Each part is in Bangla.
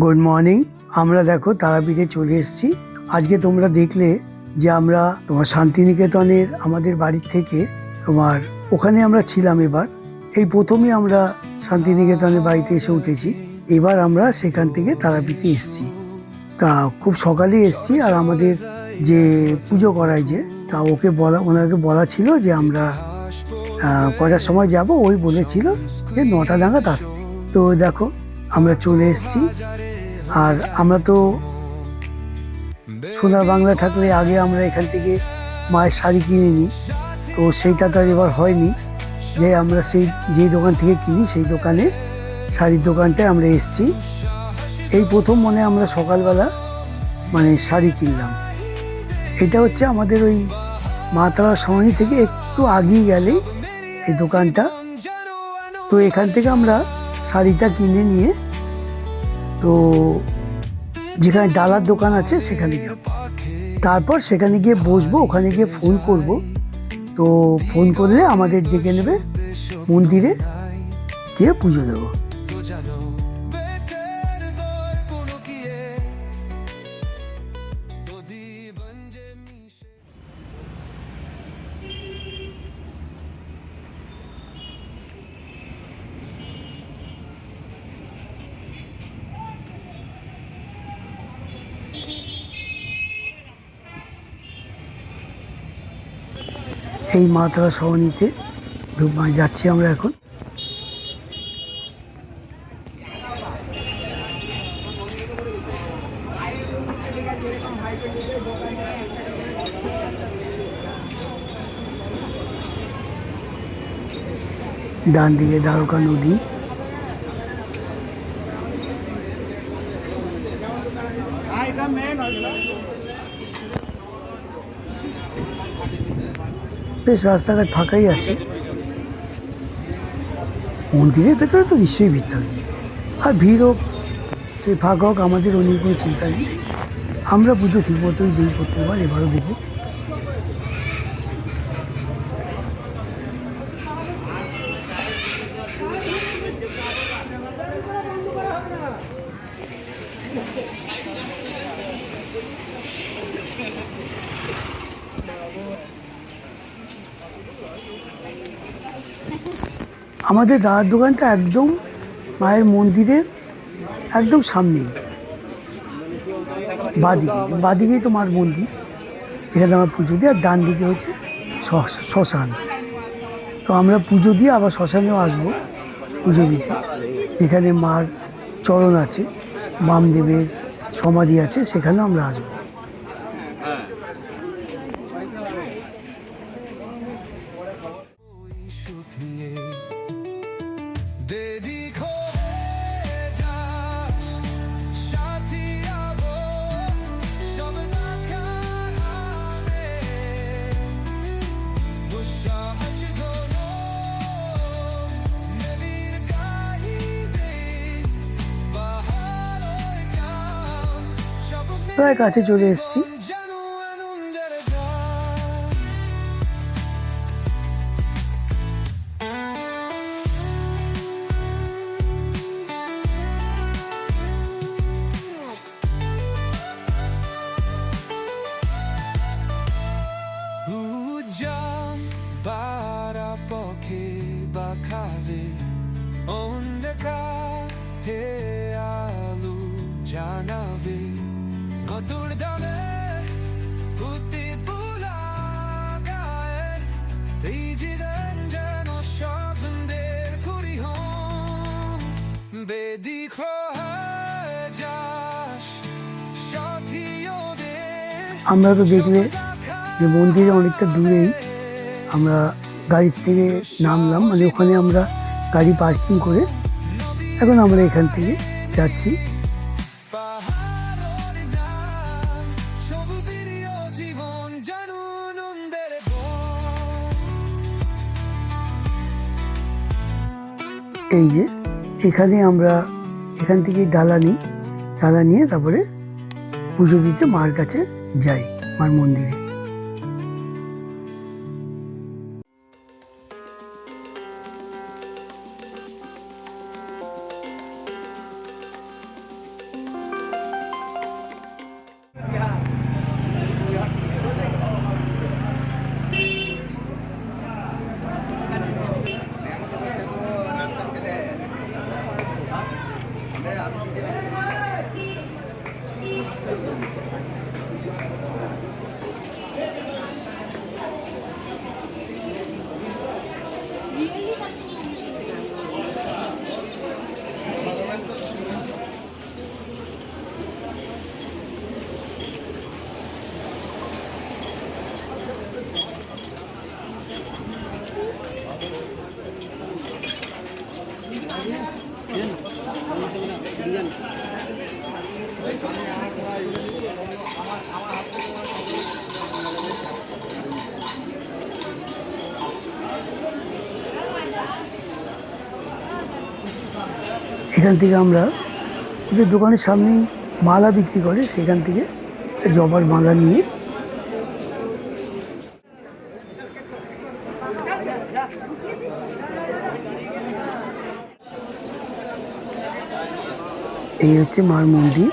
Good morning. আমরা দেখো তারাপীঠে চলে এসেছি। আজকে তোমরা দেখলে যে আমরা তোমার শান্তিনিকেতনের আমাদের বাড়ির থেকে তোমার ওখানে আমরা ছিলাম। এবার এই প্রথমে আমরা শান্তিনিকেতনের বাড়িতে এসে উঠেছি। এবার আমরা সেখান থেকে তারাপীঠে এসেছি। তা খুব সকালে এসেছি। আর আমাদের যে পুজো করায় যে তা ওনাকে বলা ছিল যে আমরা কটার সময় যাব। ওই বলেছিল যে 9টা নাগাদ আসতে। তো দেখো আমরা চলে এসেছি। আর আমরা তো সোনার বাংলা থাকলে আগে আমরা এখান থেকে মায়ের শাড়ি কিনে নিই। তো সেইটা তো আর এবার হয়নি যে আমরা যেই দোকান থেকে কিনি সেই দোকানে শাড়ির দোকানটায় আমরা এসেছি। এই প্রথম মনে আমরা সকালবেলা শাড়ি কিনলাম। এটা হচ্ছে আমাদের ওই মা তারা সমাধি থেকে একটু আগিয়ে গেলেই এই দোকানটা। তো এখান থেকে আমরা শাড়িটা কিনে নিয়ে তো যেখানে ডালার দোকান আছে সেখানে যাব। তারপর সেখানে গিয়ে বসবো, ওখানে গিয়ে ফোন করব। তো ফোন করলে আমাদের ডেকে নেবে, মন্দিরে গিয়ে পুজো দেবো। এই মা তারা সহনীতে যাচ্ছি আমরা এখন। ডান দিকে দ্বারকা নদী। বেশ রাস্তাঘাট ফাঁকাই আছে। মন্দিরের ভেতরে তো নিশ্চয়ই ভিড় থাকবে। আর ভিড় হোক সে ফাঁকা হোক, আমাদের ও নিয়ে কোনো চিন্তা নেই। আমরা পুজো ঠিক মতোই দিই প্রত্যেকবার, এবারও দেবো। আমাদের দাদার দোকানটা একদম মায়ের মন্দিরের একদম সামনেই, বাদিকেই তো মার মন্দির, যেখানে আমরা পুজো দিই। আর ডান দিকে হচ্ছে শ্মশান। তো আমরা পুজো দিয়ে আবার শ্মশানেও আসবো পুজো দিতে, যেখানে মার চরণ আছে, বামদেবের সমাধি আছে, সেখানেও আমরা আসবো। প্রায় কাছে চলে এসেছি। আমরা তো দেখলে যে মন্দিরে অনেকটা দূরেই আমরা গাড়ির থেকে নামলাম, ওখানে আমরা গাড়ি পার্কিং করে এখন আমরা এখান থেকে যাচ্ছি। এই যে এখানে আমরা এখান থেকে ডালা নিয়ে তারপরে পুজো দিতে মার কাছে যাই, মার মন্দিরে। এখান থেকে আমরা ওদের দোকানের সামনেই মালা বিক্রি করে, সেখান থেকে জবার মালা নিয়ে এই হচ্ছে মার মন্দির।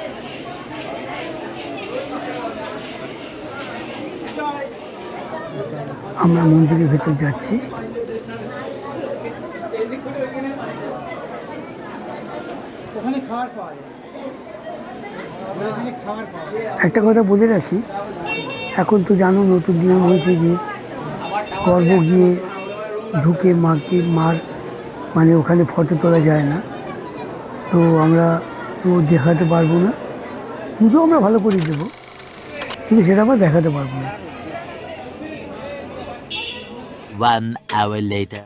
আমরা মন্দিরের ভেতর যাচ্ছি। একটা কথা বলে রাখি, এখন তো জানো নতুন নিয়ম হয়েছে যে গর্ভ গিয়ে ঢুকে মার মানে ওখানে ফটো তোলা যায় না। তো আমরা তো দেখাতে পারবো না, পুজো আমরা ভালো করে দেবো, কিন্তু সেটা আবার দেখাতে পারবো না। 1 hour later.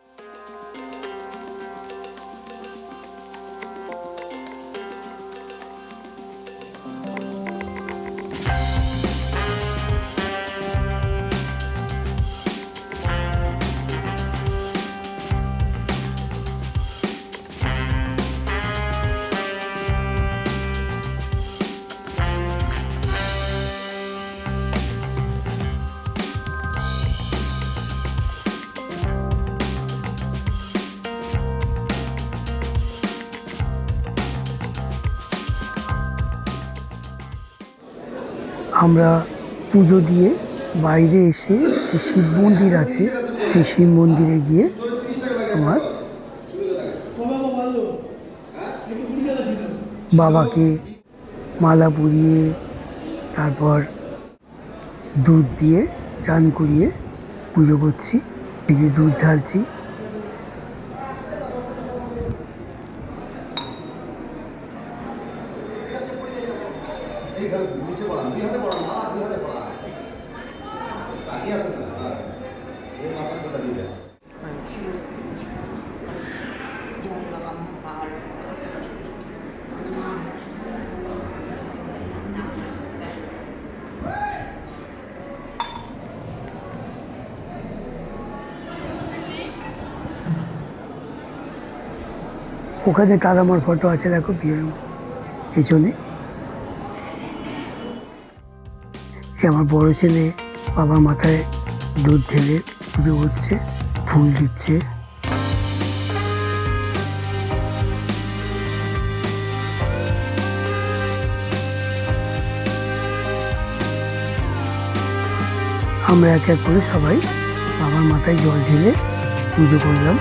আমরা পুজো দিয়ে বাইরে এসে যে শিব মন্দির আছে, সেই শিব মন্দিরে গিয়ে তোমার বাবাকে মালা পরিয়ে, তারপর দুধ দিয়ে চান করিয়ে পুজো করছি। এই যে দুধ ঢালছি। ওখানে তারামার ফটো আছে, দেখো পেছনে। আমার বড় ছেলে বাবার মাথায় দুধ ঢেলে পুজো করছে, ফুল দিচ্ছে। আমরা এক এক করে সবাই বাবার মাথায় জল ঢেলে পুজো করলাম।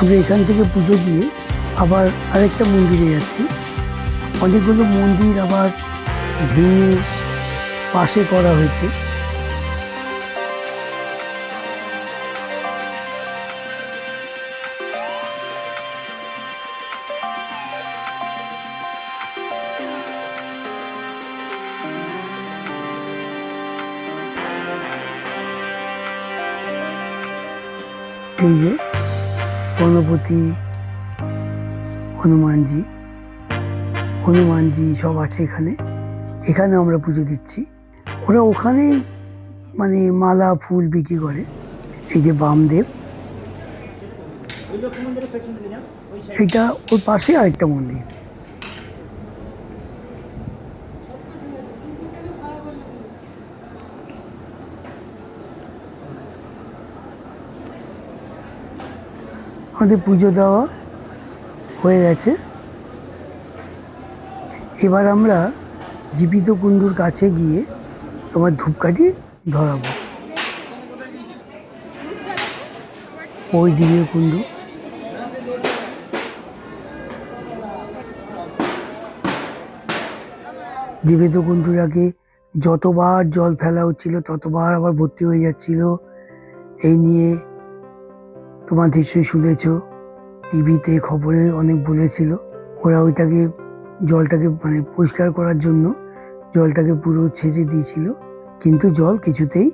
আমরা এখান থেকে পুজো দিয়ে আবার আরেকটা মন্দিরে যাচ্ছি। অনেকগুলো মন্দির আবার ভেঙে পাশে করা হয়েছে। এই যে গণপতি, হনুমানজি সব আছে এখানে। এখানে আমরা পুজো দিচ্ছি। ওরা ওখানেই মানে মালা ফুল বিক্রি করে। এই যে বামদেব, এটা ওর পাশে আরেকটা মন্দির। আমাদের পুজো দেওয়া হয়ে গেছে। এবার আমরা জীবিত কুণ্ডুর কাছে গিয়ে তোমার ধূপকাঠি ধরাবো। ওই দিকে কুণ্ডু। জীবিত কুণ্ডুরাকে যতবার জল ফেলা হচ্ছিল ততবার আবার ভর্তি হয়ে যাচ্ছিল। এই নিয়ে তোমার নিশ্চয়ই শুনেছ, টিভিতে খবরে অনেক বলেছিল। ওরা ওইটাকে জলটাকে মানে পরিষ্কার করার জন্য জলটাকে পুরো ছেঁচে দিয়েছিল, কিন্তু জল কিছুতেই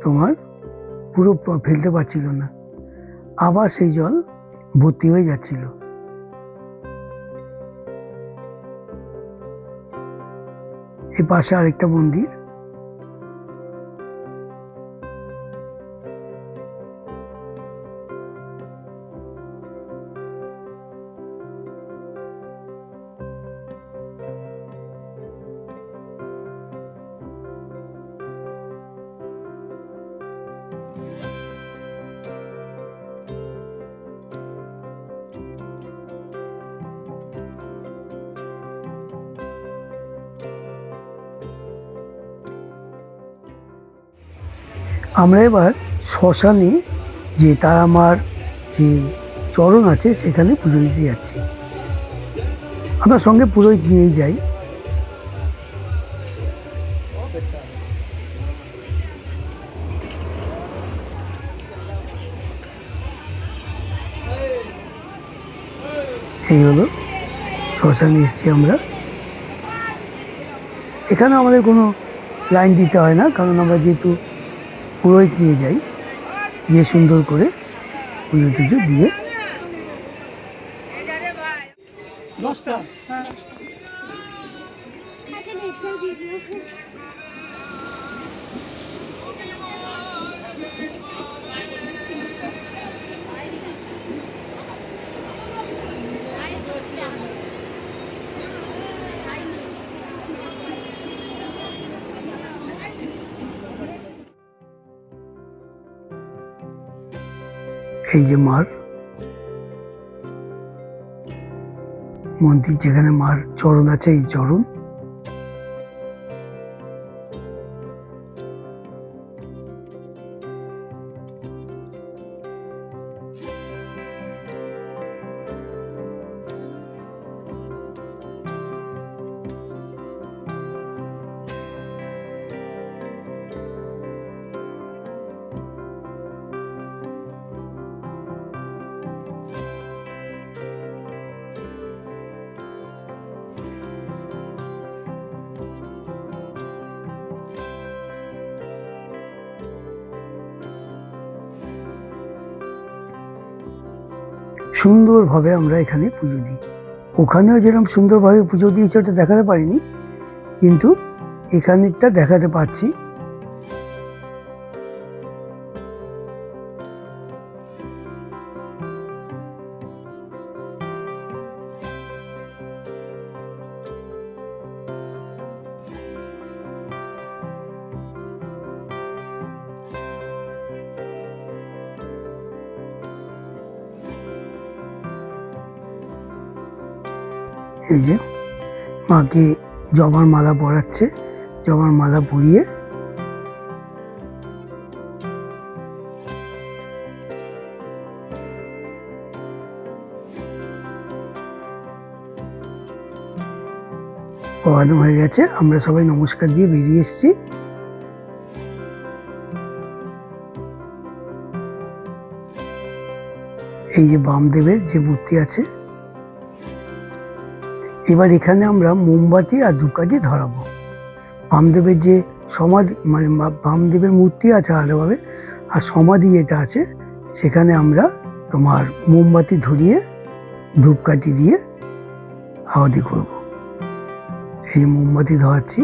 তোমার পুরো ফেলতে পারছিল না। আবার সেই জল ভর্তি হয়ে যাচ্ছিল। এই পাশে আরেকটা মন্দির। আমরা এবার শ্মশানে যে তারা মার যে চরণ আছে সেখানে পুজো দিতে যাচ্ছি। আমরা সঙ্গে পুরোহিত নিয়েই যাই। এই হলো শ্মশানে এসেছি আমরা। এখানে আমাদের কোনো লাইন দিতে হয় না, কারণ আমরা যেহেতু পুরোহিত নিয়ে যাই, গিয়ে সুন্দর করে পুজো টুজো দিয়ে। এই যে মার মন্দির, যেখানে মার চরণ আছে, এই চরণ। সুন্দরভাবে আমরা এখানে পুজো দিই। ওখানেও যেরকম সুন্দরভাবে পুজো দিয়েছে ওটা দেখাতে পারিনি, কিন্তু এখানেরটা দেখাতে পারছি। এই যে মাকে জবার মালা পরাচ্ছে, জবার মালা পরিয়ে পড়ানো হয়ে গেছে। আমরা সবাই নমস্কার দিয়ে বেরিয়ে এসেছি। এই যে বামদেবের যে মূর্তি আছে, এবার এখানে আমরা মোমবাতি আর ধূপকাঠি ধরাবো। বামদেবের যে সমাধি মানে বামদেবের মূর্তি আছে আলাদাভাবে, আর সমাধি যেটা আছে সেখানে আমরা তোমার মোমবাতি ধরিয়ে ধূপকাঠি দিয়ে আহুতি করব। এই মোমবাতি ধরাচ্ছি।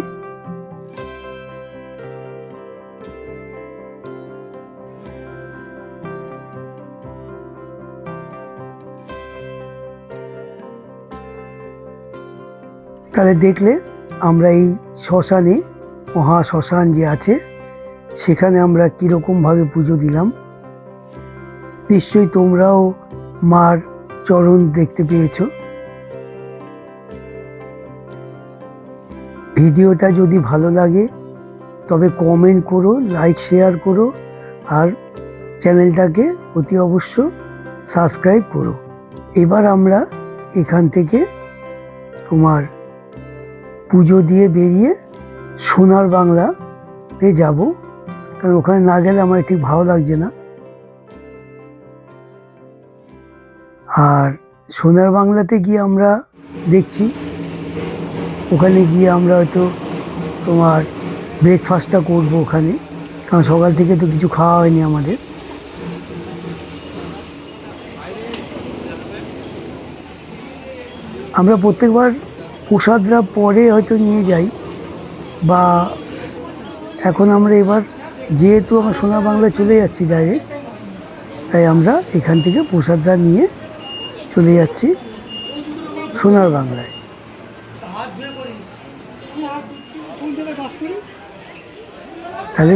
তাহলে দেখলে আমরা এই শ্মশানে, মহা শ্মশান যে আছে, সেখানে আমরা কীরকমভাবে পুজো দিলাম। নিশ্চয়ই তোমরাও মার চরণ দেখতে পেয়েছো। ভিডিওটা যদি ভালো লাগে তবে কমেন্ট করো, লাইক শেয়ার করো, আর চ্যানেলটাকে অতি অবশ্য সাবস্ক্রাইব করো। এবার আমরা এখান থেকে তোমার পুজো দিয়ে বেরিয়ে সোনার বাংলাতে যাব, কারণ ওখানে না গেলে আমার ঠিক ভালো লাগছে না। আর সোনার বাংলাতে গিয়ে আমরা দেখছি, ওখানে গিয়ে আমরা হয়তো তোমার ব্রেকফাস্টটা করবো ওখানে, কারণ সকাল থেকে তো কিছু খাওয়া হয়নি আমাদের। আমরা প্রত্যেকবার প্রসাদরা পরে হয়তো নিয়ে যাই, বা এখন আমরা এবার যেহেতু আমরা সোনার বাংলায় চলে যাচ্ছি ডাইরেক্ট, তাই আমরা এখান থেকে প্রসাদরা নিয়ে চলে যাচ্ছি সোনার বাংলায়। তাহলে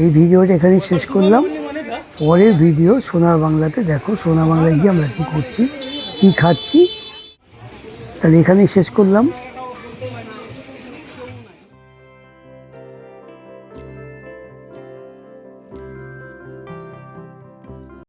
এই ভিডিওটা এখানে শেষ করলাম। পরের ভিডিও সোনার বাংলাতে দেখো, সোনার বাংলায় গিয়ে আমরা কী করছি, কী খাচ্ছি। তাহলে এখানেই শেষ করলাম।